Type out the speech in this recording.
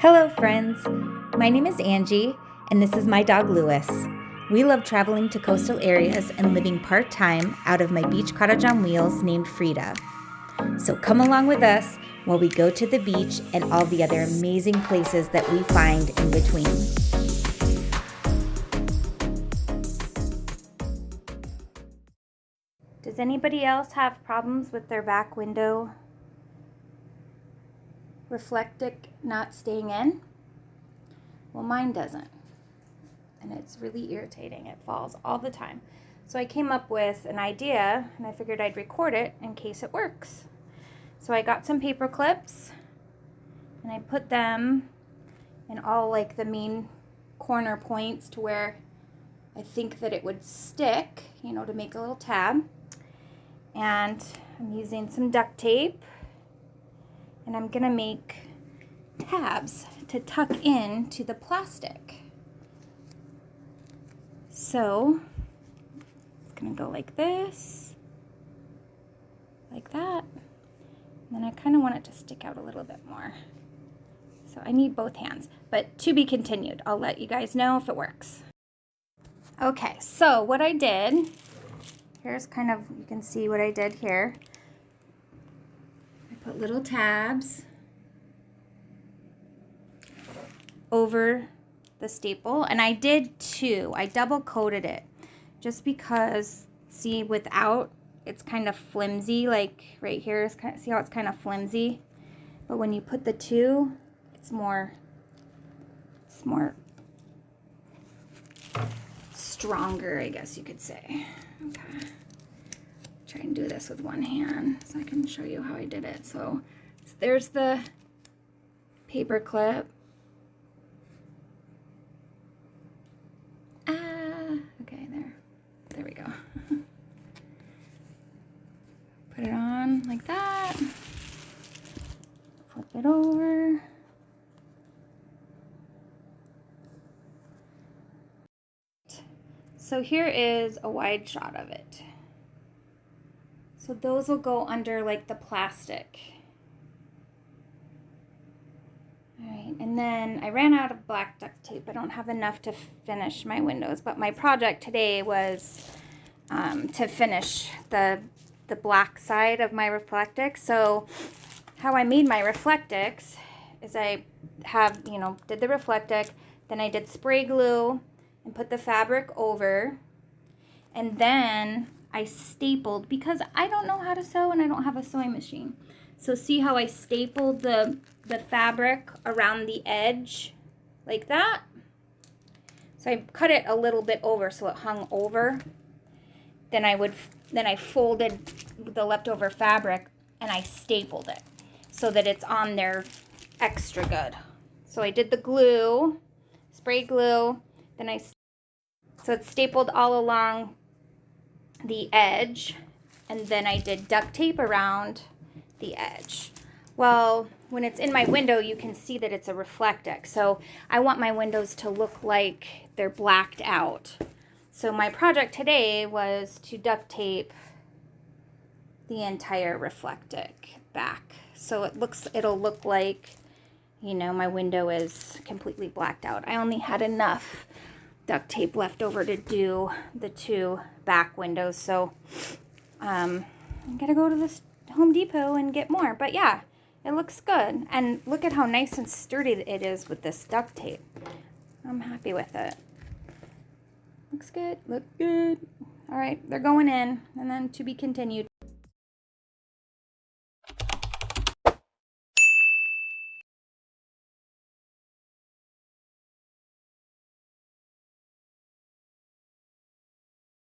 Hello, friends. My name is Angie, and this is my dog Lewis. We love traveling to coastal areas and living part time out of my beach cottage on wheels named Frida. So come along with us while we go to the beach and all the other amazing places that we find in between. Does anybody else have problems with their back window reflectic not staying in? Well, mine doesn't. And it's really irritating. It falls all the time. So I came up with an idea and I figured I'd record it in case it works. So I got some paper clips and I put them in all like the main corner points to where I think that it would stick, to make a little tab. And I'm using some duct tape and I'm gonna make tabs to tuck into the plastic. So it's gonna go like this, like that. And then I kind of want it to stick out a little bit more. So I need both hands, but to be continued. I'll let you guys know if it works. Okay, so what I did, here's kind of, you can see what I did here. I put little tabs over the staple, and I did two. I double coated it just because, see, without, it's kind of flimsy, like right here is kind of, see how it's kind of flimsy, but when you put the two, it's more stronger, I guess you could say. Okay, try and do this with one hand so I can show you how I did it. So there's the paper clip. Okay, there we go. Put it on like that. Flip it over. So here is a wide shot of it. So those will go under like the plastic. All right, and then I ran out of black duct tape. I don't have enough to finish my windows, but my project today was to finish the black side of my Reflectix. So how I made my Reflectix is I have, did the Reflectix, then I did spray glue and put the fabric over, and then I stapled, because I don't know how to sew and I don't have a sewing machine. So see how I stapled the fabric around the edge like that? So I cut it a little bit over so it hung over. Then I folded the leftover fabric and I stapled it so that it's on there extra good. So I did the glue, spray glue, then so it's stapled all along the edge, and then I did duct tape around the edge. Well, when it's in my window, you can see that it's a Reflectix. So I want my windows to look like they're blacked out. So my project today was to duct tape the entire Reflectix back. So it'll look like, my window is completely blacked out. I only had enough duct tape left over to do the two back windows. So I'm gonna go to this Home Depot and get more. But yeah, it looks good. And look at how nice and sturdy it is with this duct tape. I'm happy with it. Looks good. Look good. All right, they're going in, and then to be continued.